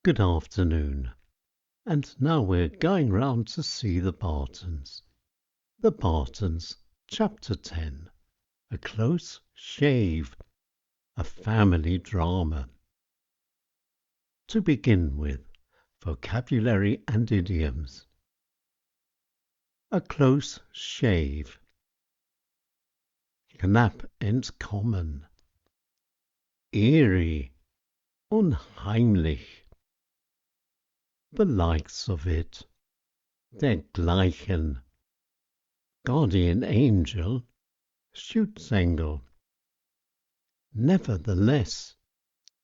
Good afternoon, and now we're going round to see the Bartons. The Bartons, Chapter 10. A close shave. A family drama. To begin with, vocabulary and idioms. A close shave. Knapp, entkommen. Eerie, unheimlich. The likes of it. Dergleichen. Guardian angel. Schutzengel. Nevertheless.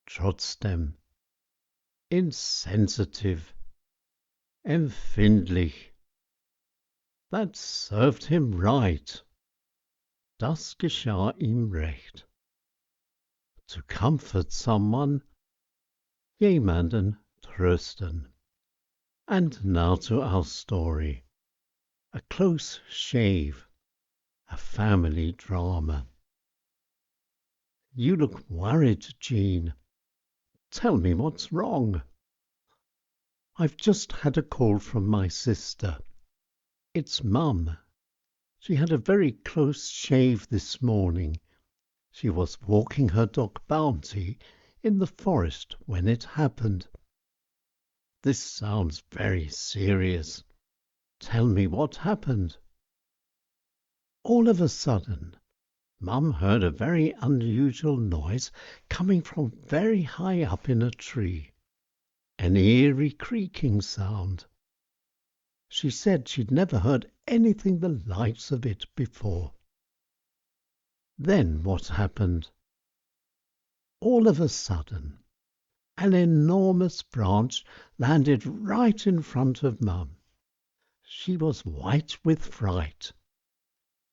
Trotzdem. Insensitive. Empfindlich. That served him right. Das geschah ihm recht. To comfort someone. Jemanden, trösten. And now to our story. A close shave. A family drama. You look worried, Jean. Tell me what's wrong. I've just had a call from my sister. It's Mum. She had a very close shave this morning. She was walking her dog Bounty in the forest when it happened. This sounds very serious. Tell me what happened. All of a sudden, Mum heard a very unusual noise coming from very high up in a tree. An eerie creaking sound. She said she'd never heard anything the likes of it before. Then what happened? All of a sudden, an enormous branch landed right in front of Mum. She was white with fright.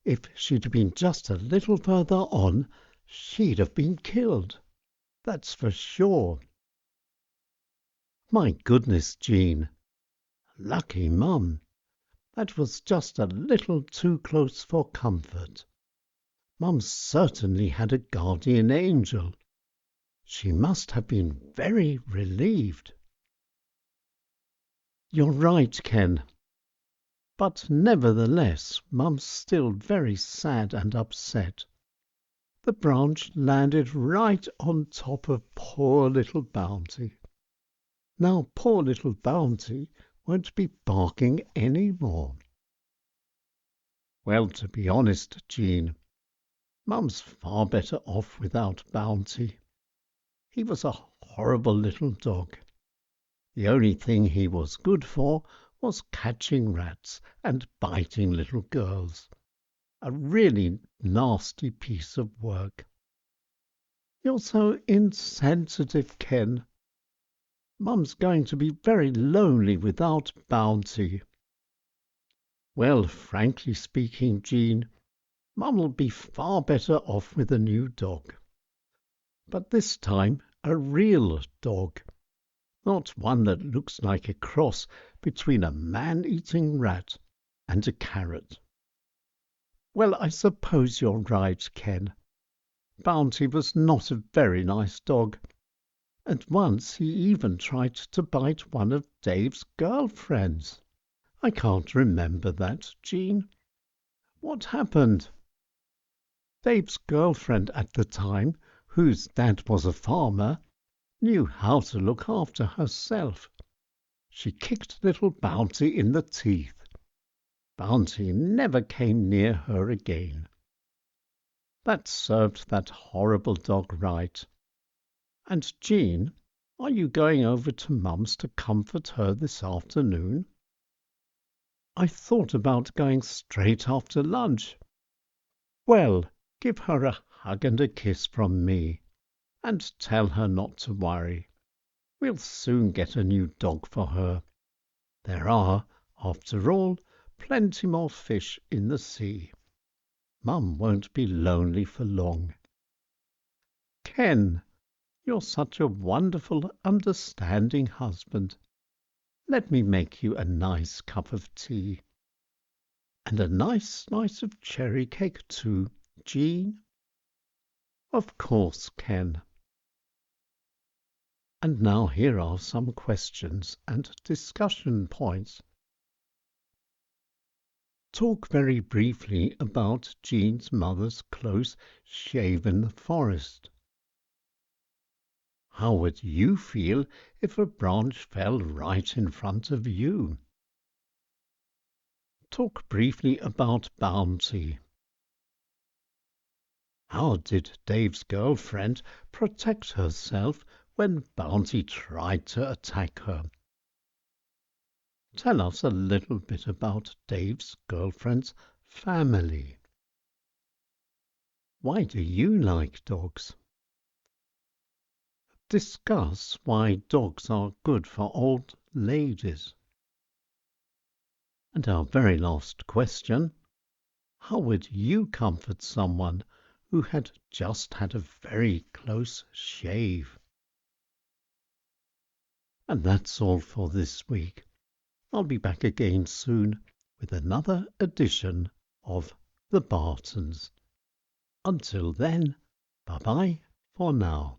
If she'd been just a little further on, she'd have been killed. That's for sure. My goodness, Jean. Lucky Mum. That was just a little too close for comfort. Mum certainly had a guardian angel. She must have been very relieved. You're right, Ken. But nevertheless, Mum's still very sad and upset. The branch landed right on top of poor little Bounty. Now poor little Bounty won't be barking any more. Well, to be honest, Jean, Mum's far better off without Bounty. He was a horrible little dog. The only thing he was good for was catching rats and biting little girls. A really nasty piece of work. You're so insensitive, Ken. Mum's going to be very lonely without Bounty. Well, frankly speaking, Jean, Mum'll be far better off with a new dog. But this time a real dog. Not one that looks like a cross between a man-eating rat and a carrot. Well, I suppose you're right, Ken. Bounty was not a very nice dog, and once he even tried to bite one of Dave's girlfriends. I can't remember that, Jean. What happened? Dave's girlfriend at the time, whose dad was a farmer, knew how to look after herself. She kicked little Bounty in the teeth. Bounty never came near her again. That served that horrible dog right. And Jean, are you going over to Mum's to comfort her this afternoon? I thought about going straight after lunch. Well, give her a hug and a kiss from me, and tell her not to worry. We'll soon get a new dog for her. There are, after all, plenty more fish in the sea. Mum won't be lonely for long. Ken, you're such a wonderful, understanding husband. Let me make you a nice cup of tea. And a nice slice of cherry cake too, Jean? Of course, Ken. And now here are some questions and discussion points. Talk very briefly about Jean's mother's close-shaven forest. How would you feel if a branch fell right in front of you? Talk briefly about Bounty. How did Dave's girlfriend protect herself when Bounty tried to attack her? Tell us a little bit about Dave's girlfriend's family. Why do you like dogs? Discuss why dogs are good for old ladies. And our very last question: how would you comfort someone who had just had a very close shave? And that's all for this week. I'll be back again soon with another edition of the Bartons. Until then, bye-bye for now.